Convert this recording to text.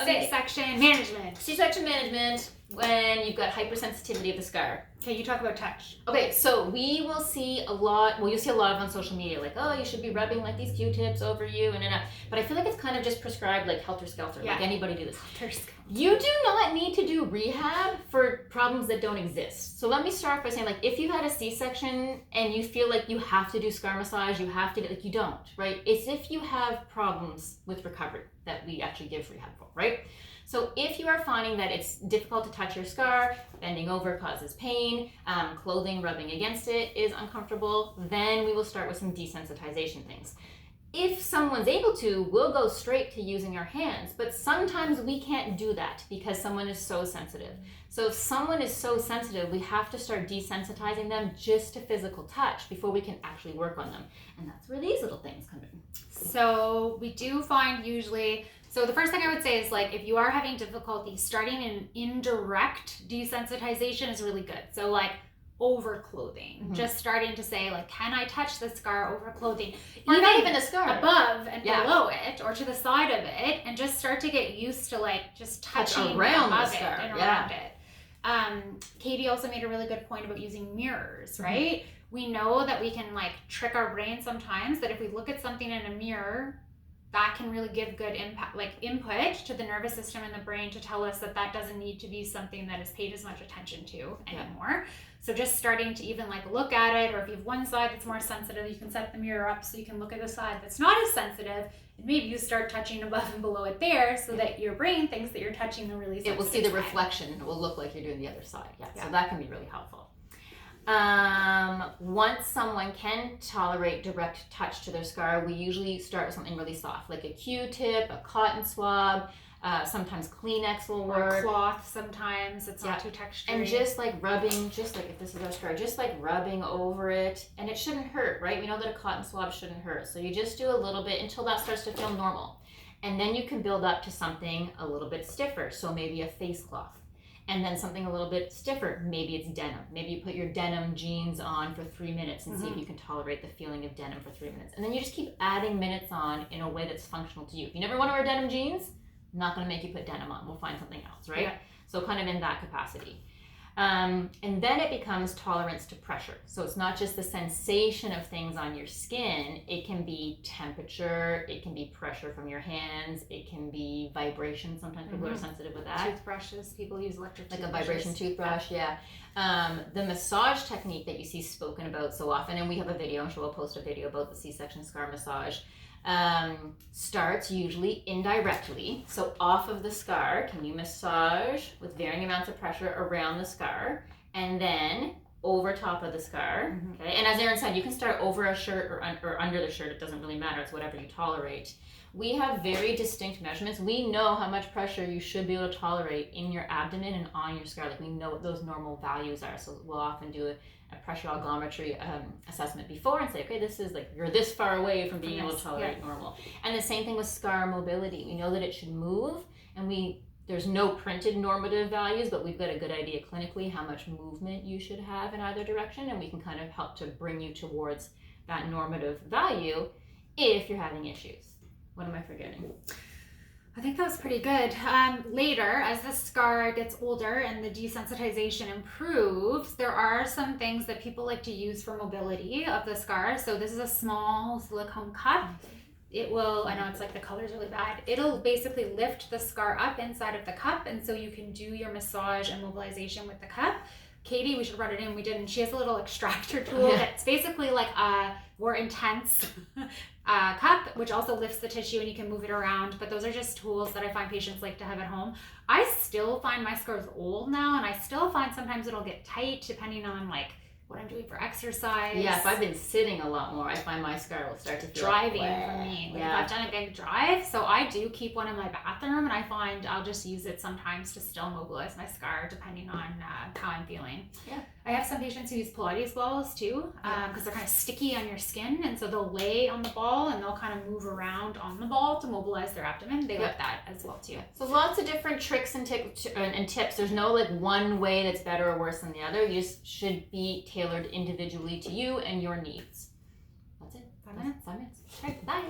C-section management. C-section management when you've got hypersensitivity of the scar. Okay, you talk about touch. Okay, so we will see a lot, well, you'll see a lot of on social media, like, oh, you should be rubbing like these Q-tips over you, and but I feel like it's kind of just prescribed like helter-skelter, like anybody do this. You do not need to do rehab for problems that don't exist. So let me start by saying, like, if you've had a C-section and you feel like you have to do scar massage, you have to, like, you don't, right? It's if you have problems with recovery that we actually give rehab for, right? So if you are finding that it's difficult to touch your scar, bending over causes pain, clothing rubbing against it is uncomfortable, then we will start with some desensitization things. If someone's able to, we'll go straight to using our hands, but sometimes we can't do that because someone is so sensitive. So if someone is so sensitive, we have to start desensitizing them just to physical touch before we can actually work on them. And that's where these little things come in. So we do find usually, so the first thing I would say is, like, if you are having difficulty, starting an indirect desensitization is really good. So like over clothing, just starting to say, like, can I touch the scar over clothing? Or not even the scar. Above and below it, or to the side of it, and just start to get used to, like, just touching around above the scar. it and around it. Katie also made a really good point about using mirrors, right? We know that we can, like, trick our brain sometimes, that if we look at something in a mirror, that can really give good impact, like input to the nervous system and the brain to tell us that that doesn't need to be something that is paid as much attention to anymore. So just starting to even, like, look at it, or if you have one side that's more sensitive, you can set the mirror up so you can look at the side that's not as sensitive, and maybe you start touching above and below it there so that your brain thinks that you're touching the really sensitive It will see the side. reflection. It will look like you're doing the other side. So that can be really helpful. Once someone can tolerate direct touch to their scar, we usually start with something really soft, like a Q-tip, a cotton swab, sometimes Kleenex will work. Or cloth sometimes, it's not too textured. And just like rubbing, just like if this is our scar, just like rubbing over it, and it shouldn't hurt, right? We know that a cotton swab shouldn't hurt. So you just do a little bit until that starts to feel normal. And then you can build up to something a little bit stiffer. So maybe a face cloth. And then something a little bit stiffer, maybe it's denim. Maybe you put your denim jeans on for 3 minutes and see if you can tolerate the feeling of denim for 3 minutes. And then you just keep adding minutes on in a way that's functional to you. If you never want to wear denim jeans, I'm not going to make you put denim on. We'll find something else, right? So kind of in that capacity. And then it becomes tolerance to pressure. So it's not just the sensation of things on your skin. It can be temperature. It can be pressure from your hands. It can be vibration. Sometimes people are sensitive with that. Toothbrushes. People use electric like toothbrushes. a vibration toothbrush, The massage technique that you see spoken about so often, and we have a video, I'm sure we'll post a video about the C-section scar massage, starts usually indirectly. So off of the scar, can you massage with varying amounts of pressure around the scar, and then over top of the scar. Okay, and as Eryn said, you can start over a shirt or under the shirt. It doesn't really matter. It's whatever you tolerate. We have very distinct measurements. We know how much pressure you should be able to tolerate in your abdomen and on your scar. Like, we know what those normal values are. So we'll often do a pressure algometry assessment before and say, okay, this is like, you're this far away from being able to tolerate normal. And the same thing with scar mobility. We know that it should move, and there's no printed normative values, but we've got a good idea clinically how much movement you should have in either direction, and we can kind of help to bring you towards that normative value if you're having issues. What am I forgetting? I think that was pretty good. Later, as the scar gets older and the desensitization improves, there are some things that people like to use for mobility of the scar. So this is a small silicone cup. It will, I know it's like the color's really bad. It'll basically lift the scar up inside of the cup, and so you can do your massage and mobilization with the cup. Katie, we should run it in. We didn't. She has a little extractor tool that's basically like a more intense cup, which also lifts the tissue and you can move it around. But those are just tools that I find patients like to have at home. I still find my scars old now, and I still find sometimes it'll get tight depending on like what I'm doing for exercise. Yeah, if I've been sitting a lot more, I find my scar will start to feel driving for me. Like if I've done a big drive, so I do keep one in my bathroom, and I find I'll just use it sometimes to still mobilize my scar depending on how I'm feeling. Yeah. I have some patients who use Pilates balls too, because they're kind of sticky on your skin, and so they'll lay on the ball and they'll kind of move around on the ball to mobilize their abdomen. They like that as well too. So lots of different tricks and tips. There's no like one way that's better or worse than the other. You just should be tailored individually to you and your needs. That's it. 5 minutes. 5 minutes. Okay, bye.